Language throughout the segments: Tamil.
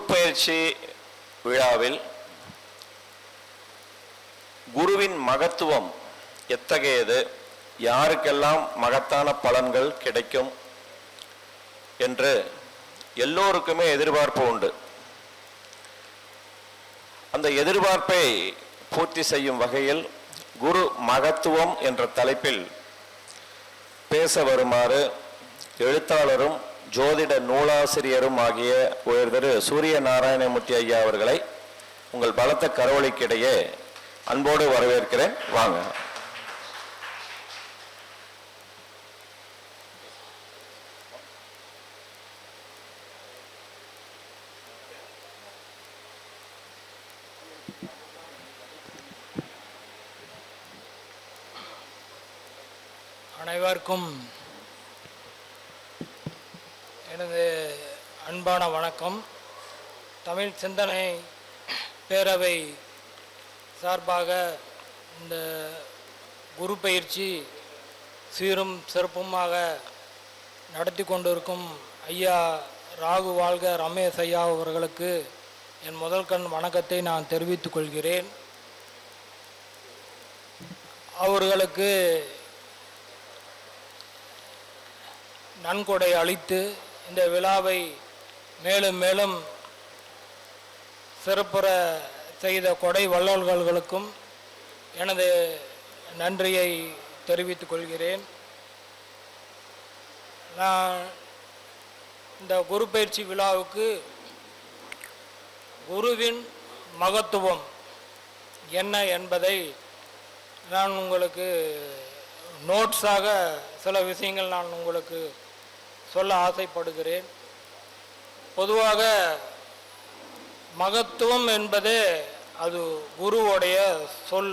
குரு பயிற்சி விழாவில் குருவின் மகத்துவம் எத்தகையது, யாருக்கெல்லாம் மகத்தான பலன்கள் கிடைக்கும் என்று எல்லோருக்குமே எதிர்பார்ப்பு உண்டு. அந்த எதிர்பார்ப்பை பூர்த்தி செய்யும் வகையில் குரு மகத்துவம் என்ற தலைப்பில் பேச வருமாறு எழுத்தாளரும் ஜோதிட நூலாசிரியரும் ஆகிய திரு சூரிய நாராயணமூர்த்தி ஐயா அவர்களை உங்கள் பலத்த கரவொலிக்கிடையே அன்போடு வரவேற்கிறேன். வாங்க. அனைவருக்கும் எனது அன்பான வணக்கம். தமிழ் சிந்தனை பேரவை சார்பாக இந்த குரு பயிற்சி சீரும் சிறப்புமாக நடத்தி கொண்டிருக்கும் ஐயா ராகு வாழ்க ரமேஷ் ஐயா அவர்களுக்கு என் முதல் கண் வணக்கத்தை நான் தெரிவித்துக் கொள்கிறேன். அவர்களுக்கு நன்கொடை அளித்து இந்த விழாவை மேலும் மேலும் சிறப்புற செய்த கொடை வள்ளல்களுக்கும் எனது நன்றியை தெரிவித்துக் கொள்கிறேன். நான் இந்த குரு பயிற்சி விழாவுக்கு குருவின் மகத்துவம் என்ன என்பதை நான் உங்களுக்கு நோட்ஸாக சில விஷயங்கள் நான் உங்களுக்கு சொல்ல ஆசைப்படுகிறேன். பொதுவாக மகத்துவம் என்பது அது குருவுடைய சொல்.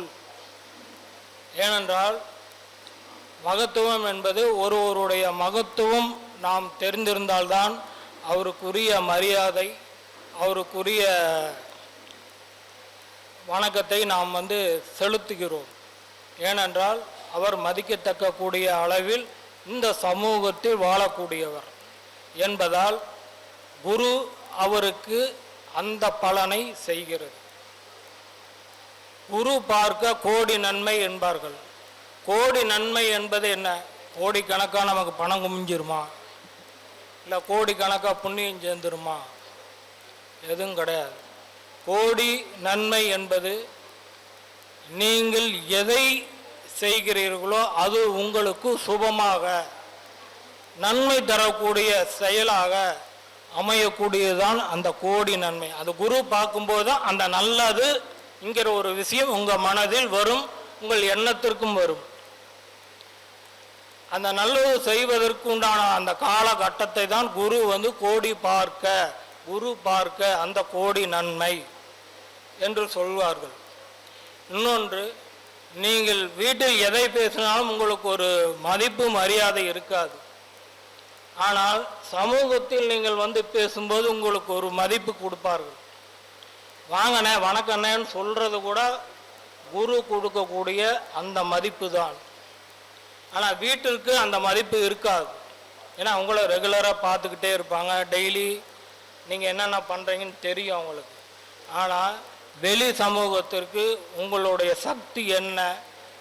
ஏனென்றால் மகத்துவம் என்பது ஒருவருடைய மகத்துவம் நாம் தெரிந்திருந்தால்தான் அவருக்குரிய மரியாதை, அவருக்குரிய வணக்கத்தை நாம் செலுத்துகிறோம். ஏனென்றால் அவர் மதிக்கத்தக்க கூடிய அளவில் இந்த சமூகத்தில் வாழக்கூடியவர் என்பதால் குரு அவருக்கு அந்த பலனை செய்கிறது. குரு பார்க்க கோடி நன்மை என்பார்கள். கோடி நன்மை என்பது என்ன? கோடிக்கணக்காக நமக்கு பணம் குமிஞ்சிருமா, இல்லை கோடிக்கணக்காக புண்ணியம் சேர்ந்துருமா? எதுவும் கிடையாது. கோடி நன்மை என்பது நீங்கள் எதை செய்கிறீர்களோ அது உங்களுக்கு சுபமாக நன்மை தரக்கூடிய செயலாக அமையக்கூடியதுதான் அந்த கோடி நன்மை. அது குரு பார்க்கும்போது தான் அந்த நல்லது என்கிற ஒரு விஷயம் உங்கள் மனதில் வரும், உங்கள் எண்ணத்திற்கும் வரும். அந்த நல்லது செய்வதற்கு உண்டான அந்த காலகட்டத்தை தான் குரு கோடி பார்க்க, குரு பார்க்க அந்த கோடி நன்மை என்று சொல்வார்கள். இன்னொன்று, நீங்கள் வீட்டில் எதை பேசினாலும் உங்களுக்கு ஒரு மதிப்பு மரியாதை இருக்காது. ஆனால் சமூகத்தில் நீங்கள் பேசும்போது உங்களுக்கு ஒரு மதிப்பு கொடுப்பார்கள். வாங்கண்ணே வணக்கண்ணேன்னு சொல்கிறது கூட குரு கொடுக்கக்கூடிய அந்த மதிப்பு தான். ஆனால் வீட்டிற்கு அந்த மதிப்பு இருக்காது. ஏன்னா உங்களை ரெகுலராக பார்த்துக்கிட்டே இருப்பாங்க, டெய்லி நீங்கள் என்னென்ன பண்ணுறீங்கன்னு தெரியும் அவங்களுக்கு. ஆனால் வெளி சமூகத்திற்கு உங்களுடைய சக்தி என்ன,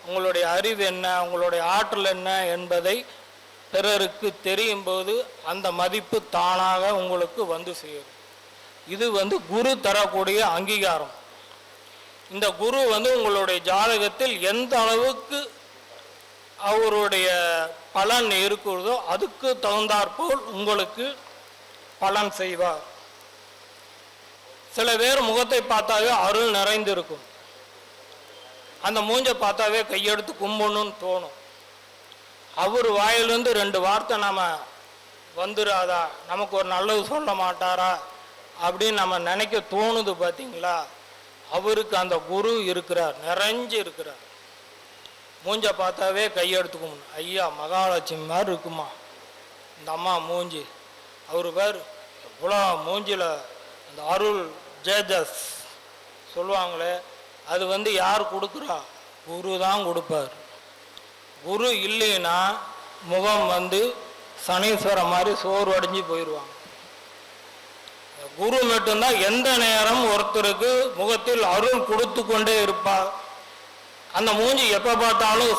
உங்களுடைய அறிவு என்ன, உங்களுடைய ஆற்றல் என்ன என்பதை பிறருக்கு தெரியும் போது அந்த மதிப்பு தானாக உங்களுக்கு சேரும். இது குரு தரக்கூடிய அங்கீகாரம். இந்த குரு உங்களுடைய ஜாதகத்தில் எந்த அளவுக்கு அவருடைய பலன் இருக்கிறதோ அதுக்கு தகுந்தாற்போல் உங்களுக்கு பலன் செய்வார். சில பேர் முகத்தை பார்த்தாவே அருள் நிறைந்திருக்கும். அந்த மூஞ்சை பார்த்தாவே கையெடுத்து கும்பணும்னு தோணும். அவர் வாயிலிருந்து 2 வார்த்தை நம்ம வந்துடாதா, நமக்கு ஒரு நல்லது சொல்ல மாட்டாரா அப்படின்னு நம்ம நினைக்க தோணுது. பார்த்தீங்களா, அவருக்கு அந்த குரு இருக்கிறார், நிறைஞ்சு இருக்கிறார். மூஞ்சை பார்த்தாவே கையெடுத்து கும்பணும். ஐயா மகாலட்சுமி மாதிரி இருக்குமா இந்த அம்மா மூஞ்சி, அவர் பேர் எவ்வளோ மூஞ்சில் அந்த அருள் ஜேஜஸ் சொல்லுவாங்களே, அது யார் கொடுக்குறா? குரு தான் கொடுப்பார். குரு இல்லைன்னா முகம் சனீஸ்வரம் மாதிரி சோர்வடைஞ்சு போயிடுவாங்க. குரு மட்டும்தான் எந்த நேரம் ஒருத்தருக்கு முகத்தில் அருள் கொடுத்து கொண்டே இருப்பார். அந்த மூஞ்சி எப்போ பார்த்தாலும்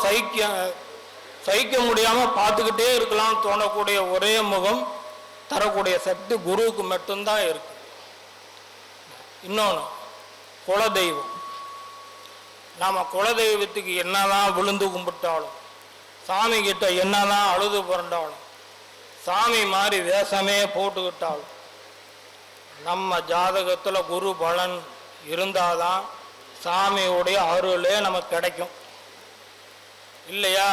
சகிக்க முடியாமல் பார்த்துக்கிட்டே இருக்கலாம் தோணக்கூடிய ஒரே முகம் தரக்கூடிய சக்தி குருவுக்கு மட்டும்தான் இருக்கு. இன்னொன்று, குலதெய்வம். நாம் குலதெய்வத்துக்கு என்னதான் விழுந்து கும்பிட்டாலும், சாமி கிட்ட என்னதான் அழுது புரண்டாலும், சாமி மாதிரி வேஷமே போட்டுக்கிட்டாலும், நம்ம ஜாதகத்தில் குரு பலன் இருந்தாதான் சாமியுடைய அருளே நமக்கு கிடைக்கும். இல்லையா,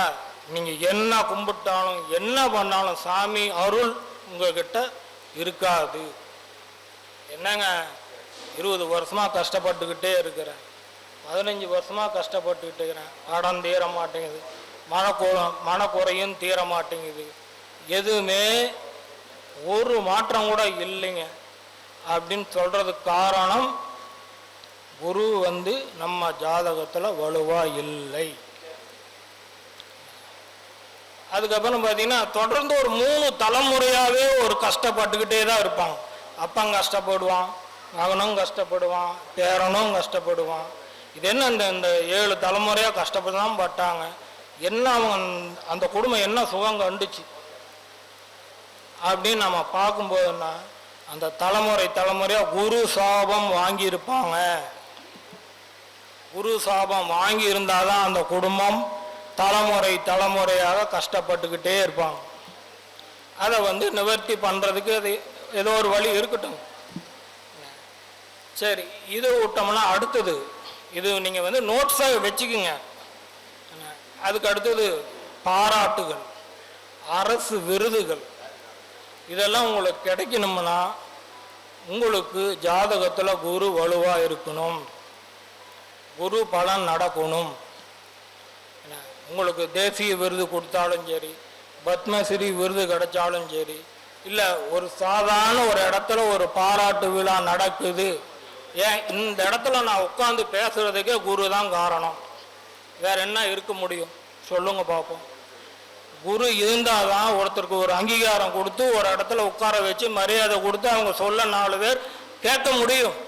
நீங்கள் என்ன கும்பிட்டாலும் என்ன பண்ணாலும் சாமி அருள் உங்ககிட்ட இருக்காது. என்னங்க, 20 வருஷமாக கஷ்டப்பட்டுக்கிட்டே இருக்கிறேன், 15 வருஷமாக கஷ்டப்பட்டுக்கிட்டு இருக்கிறேன், கடன் தீர மாட்டேங்குது, மனக்குறையும் தீர மாட்டேங்குது, எதுவுமே ஒரு மாற்றம் கூட இல்லைங்க அப்படின்னு சொல்கிறதுக்கு காரணம் குரு நம்ம ஜாதகத்தில் வலுவாக இல்லை. அதுக்கப்புறம் பார்த்தீங்கன்னா தொடர்ந்து ஒரு 3 தலைமுறையாகவே ஒரு கஷ்டப்பட்டுக்கிட்டே தான் இருப்பாங்க. அப்பன் கஷ்டப்படுவான், மகனும் கஷ்டப்படுவான், பேரனும் கஷ்டப்படுவான். இது என்ன, இந்த 7 தலைமுறையாக கஷ்டப்பட்டு தான் பட்டாங்க. என்ன அவங்க அந்த குடும்பம் என்ன சுகம் கண்டுச்சு அப்படின்னு நம்ம பார்க்கும்போதுன்னா, அந்த தலைமுறையாக குரு சாபம் வாங்கியிருப்பாங்க. குரு சாபம் வாங்கி இருந்தாதான் அந்த குடும்பம் தலைமுறையாக கஷ்டப்பட்டுக்கிட்டே இருப்பாங்க. அதை நிவர்த்தி பண்ணுறதுக்கு அது ஏதோ ஒரு வழி இருக்கட்டும். சரி, இது விட்டோம்னா அடுத்தது, இது நீங்கள் நோட்ஸாக வச்சுக்குங்க. அதுக்கு அடுத்தது பாராட்டுகள், அரசு விருதுகள், இதெல்லாம் உங்களுக்கு கிடைக்கணும்னா உங்களுக்கு ஜாதகத்தில் குரு வலுவாக இருக்கணும், குரு பலன் நடக்கணும். உங்களுக்கு தேசிய விருது கொடுத்தாலும் சரி, பத்மஸ்ரீ விருது கிடைச்சாலும் சரி, இல்லை ஒரு சாதாரண ஒரு இடத்துல ஒரு பாராட்டு விழா நடக்குது, ஏன் இந்த இடத்துல நான் உட்காந்து பேசுகிறதுக்கே குரு தான் காரணம், வேற என்ன இருக்க முடியும் சொல்லுங்க பார்ப்போம். குரு இருந்தால் தான் ஒருத்தருக்கு ஒரு அங்கீகாரம் கொடுத்து ஒரு இடத்துல உட்கார வச்சு மரியாதை கொடுத்து அவங்க சொல்ல 4 பேர் கேட்க முடியும்.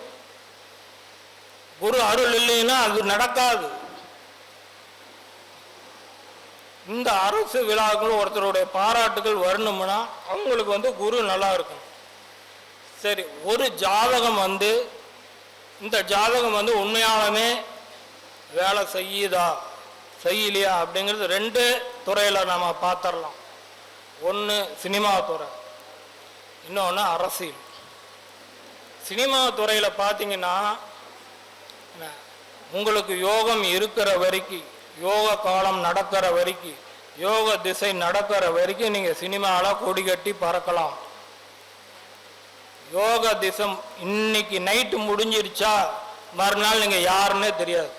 குரு அருள் இல்லைன்னா அது நடக்காது. இந்த அரசு விழாக்கள் ஒருத்தருடைய பாராட்டுகள் வரணும்னா அவங்களுக்கு குரு நல்லா இருக்கும். சரி, ஒரு ஜாதகம் இந்த ஜாதகம் உண்மையாலுமே வேலை செய்யலையா அப்படிங்கிறது 2 துறையில் நம்ம பார்த்துடலாம். ஒன்று சினிமா துறை, இன்னொன்று அரசியல். சினிமா துறையில் பார்த்தீங்கன்னா உங்களுக்கு யோகம் இருக்கிற வரைக்கும், யோக காலம் நடக்கிற வரைக்கும், யோக திசை நடக்கிற வரைக்கும் நீங்கள் சினிமாவில் கொடி கட்டி பறக்கலாம். யோக திசை இன்னைக்கு நைட்டு முடிஞ்சிருச்சா மறுநாள் நீங்கள் யாருன்னே தெரியாது,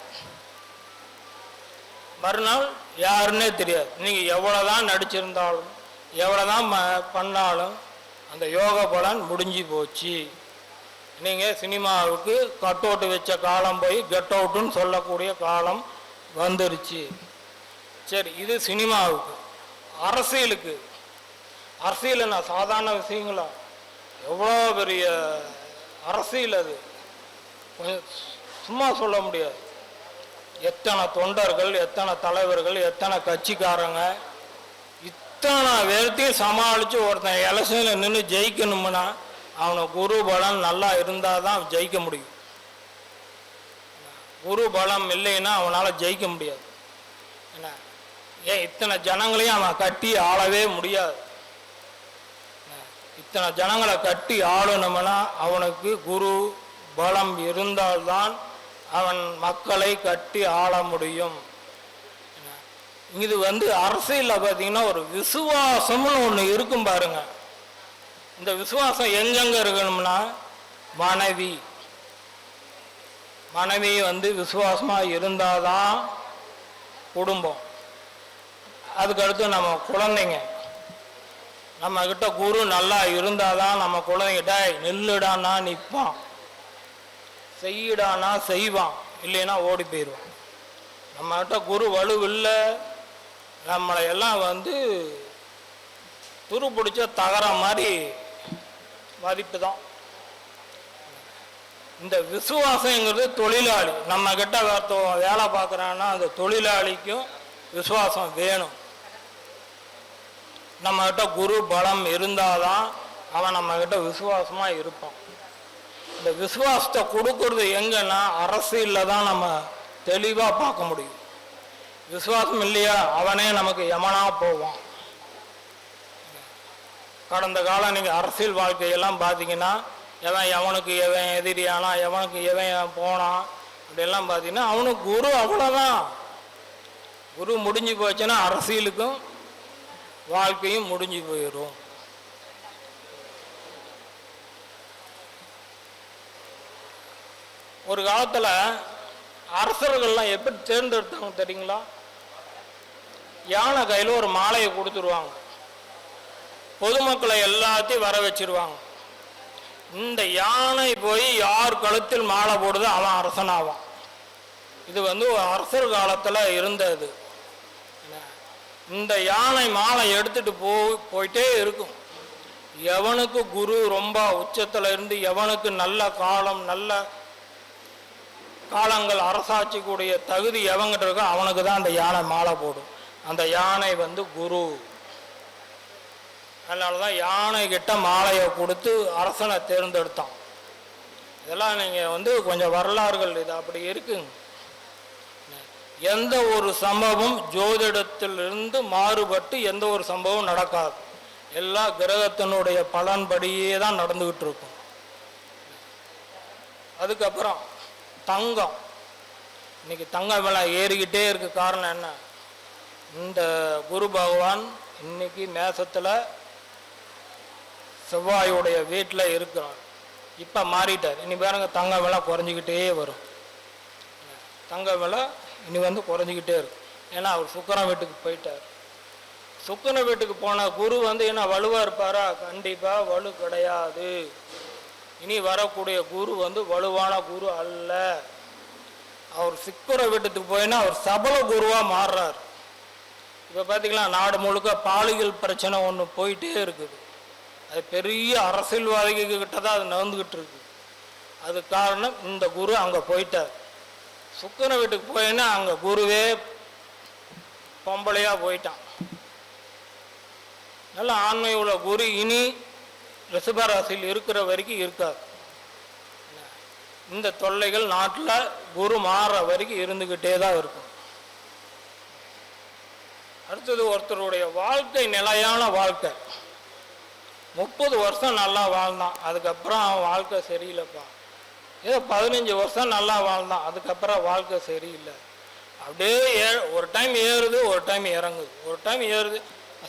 மறுநாள் யாருன்னே தெரியாது. நீங்கள் எவ்வளோதான் நடிச்சிருந்தாலும் எவ்வளோதான் பண்ணாலும் அந்த யோக பலன் முடிஞ்சு போச்சு. நீங்கள் சினிமாவுக்கு கட் அவுட் வச்ச காலம் போய் கெட் அவுட்டுன்னு சொல்லக்கூடிய காலம் வந்துருச்சு. சரி, இது சினிமாவுக்கு. அரசியலுக்கு, அரசியல் நான் சாதாரண விஷயங்களா, எவ்வளோ பெரிய அரசியல் அது, கொஞ்சம் சும்மா சொல்ல முடியாது. எத்தனை தொண்டர்கள், எத்தனை தலைவர்கள், எத்தனை கட்சிக்காரங்க, இத்தனை பேர்த்தையும் சமாளித்து ஒருத்தன் எலெக்ஷனில் நின்று ஜெயிக்கணும்னா அவனுக்கு குரு பலம் நல்லா இருந்தால் தான் ஜெயிக்க முடியும். குரு பலம் இல்லைன்னா அவனால் ஜெயிக்க முடியாது. என்ன, ஏன் இத்தனை ஜனங்களையும் அவன் கட்டி ஆளவே முடியாது. இத்தனை ஜனங்களை கட்டி ஆளணும்னா அவனுக்கு குரு பலம் இருந்தால்தான் அவன் மக்களை கட்டி ஆள முடியும். இது அரசியலில் பார்த்தீங்கன்னா ஒரு விசுவாசம்னு ஒன்று இருக்கும் பாருங்க. இந்த விசுவாசம் எங்கெங்க இருக்கணும்னா மனைவி விசுவாசமாக இருந்தாதான் குடும்பம். அதுக்கடுத்து நம்ம குழந்தைங்க, நம்ம கிட்ட குரு நல்லா இருந்தாதான் நம்ம குழந்தைகிட்ட நெல்லுடானா நிற்பான், செய்யிடானா செய்வான், இல்லைன்னா ஓடி போயிடுவான். நம்மகிட்ட குரு வலுவில்லை, நம்மளை எல்லாம் துரு பிடிச்ச தகர மாதிரி மதிப்பு தான். இந்த விசுவாசங்கிறது தொழிலாளி. நம்ம கிட்ட வேலை பார்க்குறான்னா அந்த தொழிலாளிக்கும் விசுவாசம் வேணும். நம்மக்கிட்ட குரு பலம் இருந்தாதான் அவன் நம்மக்கிட்ட விசுவாசமாக இருப்பான். இந்த விசுவாசத்தை கொடுக்கறது எங்கன்னா அரசியலில் தான் நம்ம தெளிவாக பார்க்க முடியும். விசுவாசம் இல்லையா அவனே நமக்கு யமனா போவான். கடந்த காலம் நீங்கள் அரசியல் வாழ்க்கையெல்லாம் பார்த்தீங்கன்னா எவனுக்கு எவன் எதிரியானா, எவனுக்கு எவன் போனான் அப்படியெல்லாம் பார்த்தீங்கன்னா அவனுக்கு குரு அவ்வளோதான். குரு முடிஞ்சு போச்சுன்னா அரசியலுக்கும் வாழ்க்கையும் முடிஞ்சு போயிடும். ஒரு காலத்தில் அரசர்கள்லாம் எப்படி தேர்ந்தெடுத்தாங்க தெரியுங்களா? யானை கையில் ஒரு மாலையை கொடுத்துருவாங்க, பொதுமக்களை எல்லாத்தையும் வர வச்சிருவாங்க. இந்த யானை போய் யார் கழுத்தில் மாலை போடுதோ அவன் அரசனாவான். இது ஒரு அரசர் காலத்தில் இருந்தது. இந்த யானை மாலை எடுத்துட்டு போயிட்டே இருக்கும். எவனுக்கு குரு ரொம்ப உச்சத்தில் இருந்து எவனுக்கு நல்ல காலம் நல்ல காலங்கள் அரசாட்சி கூடிய தகுதி எவங்கிட்ட இருக்கோ அவனுக்கு தான் அந்த யானை மாலை போடும். அந்த யானை குரு. அதனால தான் யானை கிட்ட மாலையை கொடுத்து அரசனை தேர்ந்தெடுத்தான். இதெல்லாம் நீங்கள் கொஞ்சம் வரலாறுகள் இது அப்படி இருக்குங்க. எந்த ஒரு சம்பவம் ஜோதிடத்திலிருந்து மாறுபட்டு எந்த ஒரு சம்பவம் நடக்காது. எல்லா கிரகத்தினுடைய பலன்படியே தான் நடந்துகிட்டு இருக்கும். அதுக்கப்புறம் தங்கம். இன்னைக்கு தங்க விலை ஏறிக்கிட்டே இருக்கு. காரணம் என்ன? இந்த குரு பகவான் இன்னைக்கு மேசத்தில் செவ்வாயுடைய வீட்டில் இருக்கிறார். இப்போ மாறிட்டார். இனி பாருங்க தங்க விலை குறைஞ்சிக்கிட்டே வரும். தங்க விலை இனி குறைஞ்சிக்கிட்டே இருக்கும். ஏன்னா அவர் சுக்கிரன் வீட்டுக்கு போயிட்டார். சுக்கிரன் வீட்டுக்கு போன குரு என்ன வலுவாக இருப்பாரா? கண்டிப்பாக வலு கிடையாது. இனி வரக்கூடிய குரு வலுவான குரு அல்ல. அவர் சுக்கிர வீட்டுக்கு போயின்னா அவர் சபல குருவாக மாறுறார். இப்போ பார்த்தீங்களா நாடு முழுக்க பாலியல் பிரச்சனை ஒன்று போயிட்டே இருக்குது. அது பெரிய அரசியல்வாதிகிட்ட தான் அது நடந்துக்கிட்டு இருக்கு. அது காரணம் இந்த குரு அங்கே போயிட்டார். சுக்கிர வீட்டுக்கு போயின்னா அங்கே குருவே பொம்பளையாக போயிட்டான். நல்ல ஆண்மை உள்ள குரு இனி ரிஷபராசியில் இருக்கிற வரைக்கும் இருக்காது. இந்த தொல்லைகள் நாட்டில் குரு மாறுற வரைக்கும் இருந்துக்கிட்டே தான் இருக்கும். அடுத்தது ஒருத்தருடைய வாழ்க்கை நிலையான வாழ்க்கை. 30 வருஷம் நல்லா வாழ்ந்தான், அதுக்கப்புறம் அவன் வாழ்க்கை சரியில்லைப்பா. ஏதோ 15 வருஷம் நல்லா வாழ்ந்தான், அதுக்கப்புறம் வாழ்க்கை சரியில்லை. அப்படியே ஒரு டைம் ஏறுது, ஒரு டைம் இறங்குது, ஒரு டைம் ஏறுது.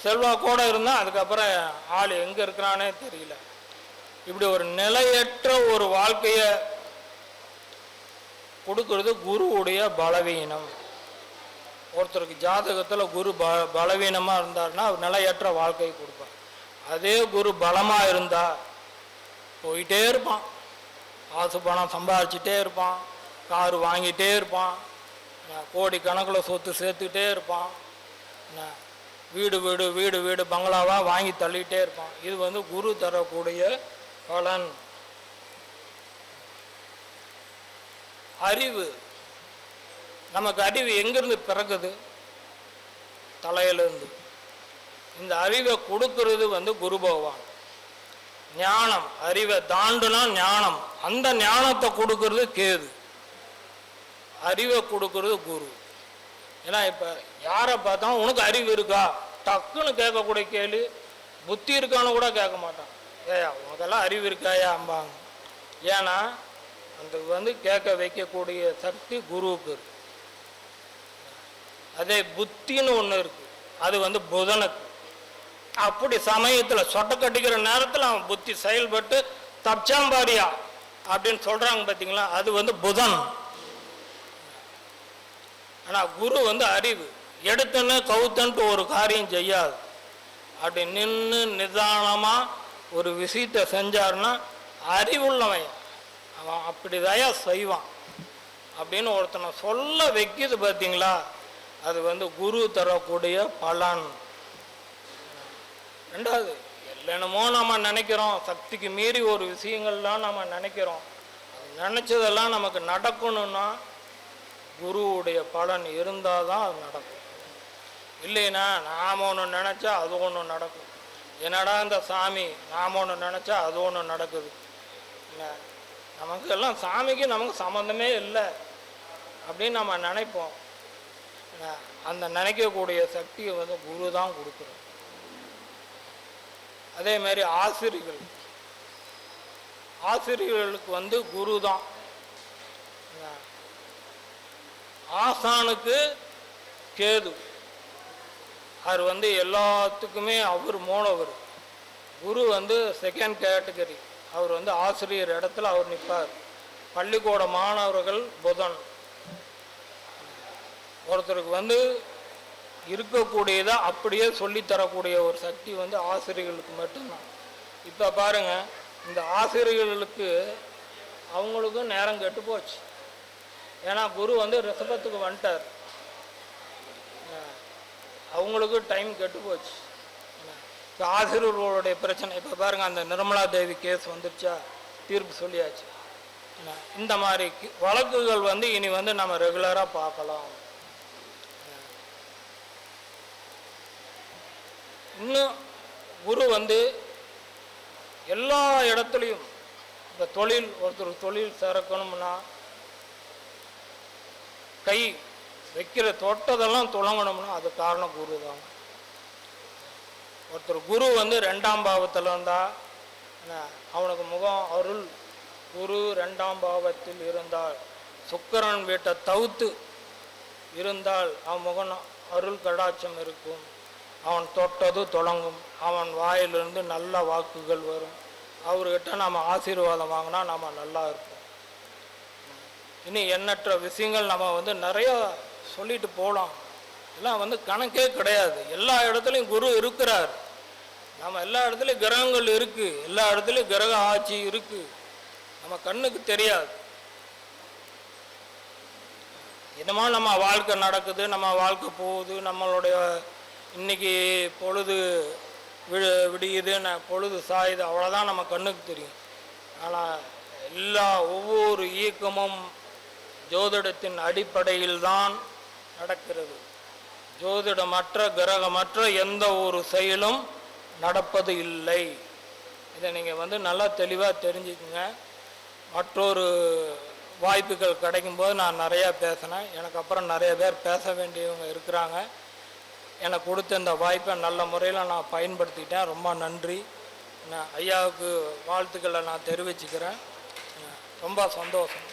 செல்வாக்கோடு இருந்தால் அதுக்கப்புறம் ஆள் எங்கே இருக்கிறானே தெரியல. இப்படி ஒரு நிலையற்ற ஒரு வாழ்க்கையை கொடுக்கறது குருவுடைய பலவீனம். ஒருத்தருக்கு ஜாதகத்தில் குரு பலவீனமாக இருந்தாருன்னா அவர் நிலையற்ற வாழ்க்கையை கொடுப்பார். அதே குரு பலமாக இருந்தால் போயிட்டே இருப்பான், காசு பணம் சம்பாதிச்சுட்டே இருப்பான், காரு வாங்கிட்டே இருப்பான், கோடி கணக்கில் சொத்து சேர்த்துக்கிட்டே இருப்பான், வீடு வீடு வீடு வீடு பங்களாவாக வாங்கி தள்ளிகிட்டே இருப்பான். இது குரு தரக்கூடிய பலன். அறிவு. நமக்கு அறிவு எங்கிருந்து பிறகுது? தலையிலிருந்து. இந்த அறிவை கொடுக்கறது குரு பகவான். ஞானம், அறிவை தாண்டுனா ஞானம். அந்த ஞானத்தை கொடுக்கறது கேது, அறிவை கொடுக்கறது குரு. ஏன்னா இப்போ யாரை பார்த்தா உனக்கு அறிவு இருக்கா டக்குன்னு கேட்கக்கூடிய கேள்வி, புத்தி இருக்கான்னு கூட கேட்க மாட்டான். ஏயா உனக்கெல்லாம் அறிவு இருக்காயா அம்பாங்க. ஏன்னா அந்த கேட்க வைக்கக்கூடிய சக்தி குருவுக்கு இருக்கு. அதே புத்தின்னு ஒன்று இருக்கு, அது புதனுக்கு. அப்படி சமயத்தில் சொட்ட கட்டிக்கிற நேரத்தில் அவன் புத்தி செயல்பட்டு தப்சாம்பாரியா அப்படின்னு சொல்றாங்க பார்த்தீங்களா, அது புதன். ஆனால் குரு அறிவு. எடுத்துன்னு கவுத்தன்ட்டு ஒரு காரியம் செய்யாது. அப்படி நின்று நிதானமாக ஒரு விஷயத்தை செஞ்சாருன்னா அறிவுள்ளவன் அவன் அப்படிதாயா செய்வான் அப்படின்னு ஒருத்தனை சொல்ல வைக்கிது பார்த்தீங்களா, அது குரு தரக்கூடிய பலன். ரெண்டாவது, என்னமோ நம்ம நினைக்கிறோம், சக்திக்கு மீறி ஒரு விஷயங்கள்லாம் நம்ம நினைக்கிறோம். நினச்சதெல்லாம் நமக்கு நடக்கணும்னா குருவுடைய பலன் இருந்தால் தான் அது நடக்கும். இல்லைன்னா நாம் ஒன்று நினச்சா அது ஒன்று நடக்கும். என்னடா இந்த சாமி நாம் ஒன்று நினச்சா அது ஒன்று நடக்குது. நமக்கு எல்லாம் சாமிக்கு நமக்கு சம்மந்தமே இல்லை அப்படின்னு நம்ம நினைப்போம். அந்த நினைக்கக்கூடிய சக்தியை வந்து குரு தான் கொடுக்குறோம். அதே மாதிரி ஆசிரியர்களுக்கு வந்து குரு தான். ஆசானுக்கு கேது. அவர் வந்து எல்லாத்துக்குமே அவர் மூலவர். குரு வந்து செகண்ட் கேட்டகரி. அவர் வந்து ஆசிரியர் இடத்துல அவர் நிற்பார். பள்ளிக்கூட மாணவர்கள் புதன். ஒருத்தருக்கு வந்து இருக்கக்கூடியதை அப்படியே சொல்லித்தரக்கூடிய ஒரு சக்தி வந்து ஆசிரியர்களுக்கு மட்டும்தான். இப்போ பாருங்க, இந்த ஆசிரியர்களுக்கு அவங்களுக்கும் நேரம் கெட்டு போச்சு. ஏன்னா குரு வந்து ரிஷபத்துக்கு வந்துட்டார். அவங்களுக்கு டைம் கெட்டு போச்சு. இப்போ ஆசிரியர்களுடைய பிரச்சனை இப்போ பாருங்க, அந்த நிர்மலா தேவி கேஸ் வந்துருச்சா, தீர்ப்பு சொல்லியாச்சு. இந்த மாதிரி வழக்குகள் வந்து இனி வந்து நம்ம ரெகுலராக பார்க்கலாம். இன்னும் குரு வந்து எல்லா இடத்துலையும் இப்போ ஒருத்தர் தொழில் சிறக்கணும்னா கை வைக்கிற தொட்டதெல்லாம் துளங்கணும்னா அது காரணம் குரு தான். ஒருத்தர் குரு வந்து 2ஆம் பாவத்தில் இருந்தால் அவனுக்கு முகம் அருள். குரு 2ஆம் பாவத்தில் இருந்தால் சுக்கிரன் வீட்டை தவிர்த்து இருந்தால் அவன் முகம் அருள் கடாட்சம் இருக்கும். அவன் தொட்டது தொடங்கும். அவன் வாயிலிருந்து நல்ல வாக்குகள் வரும். அவர்கிட்ட நம்ம ஆசீர்வாதம் வாங்கினா நம்ம நல்லா இருப்போம். இனி எண்ணற்ற விஷயங்கள் நம்ம வந்து நிறைய சொல்லிட்டு போகலாம். எல்லாம் வந்து கணக்கே கிடையாது. எல்லா இடத்துலையும் குரு இருக்கிறார். நம்ம எல்லா இடத்துலையும் கிரகங்கள் இருக்குது. எல்லா இடத்துலையும் கிரக ஆட்சி இருக்குது. நம்ம கண்ணுக்கு தெரியாது. என்னமோ நம்ம வாழ்க்கை நடக்குது, நம்ம வாழ்க்கை போகுது, நம்மளுடைய இன்னைக்கு பொழுது விடியுது, பொழுது சாயுது, அவ்வளோதான் நம்ம கண்ணுக்கு தெரியும். ஆனால் ஒவ்வொரு இயக்கமும் ஜோதிடத்தின் அடிப்படையில் தான் நடக்கிறது. ஜோதிடமற்ற கிரகமற்ற எந்த ஒரு செயலும் நடப்பது இல்லை. இதை நீங்கள் வந்து நல்லா தெளிவாக தெரிஞ்சுக்குங்க. மற்றொரு வாய்ப்புகள் கிடைக்கும்போது நான் நிறையா பேசினேன். எனக்கு அப்புறம் நிறைய பேர் பேச வேண்டியவங்க இருக்கிறாங்க. எனக்கு கொடுத்த இந்த வாய்ப்பை நல்ல முறையில் நான் பயன்படுத்திட்டேன். ரொம்ப நன்றி. ஐயாவுக்கு வாழ்த்துக்களை நான் தெரிவிச்சுக்கிறேன். ரொம்ப சந்தோஷம்.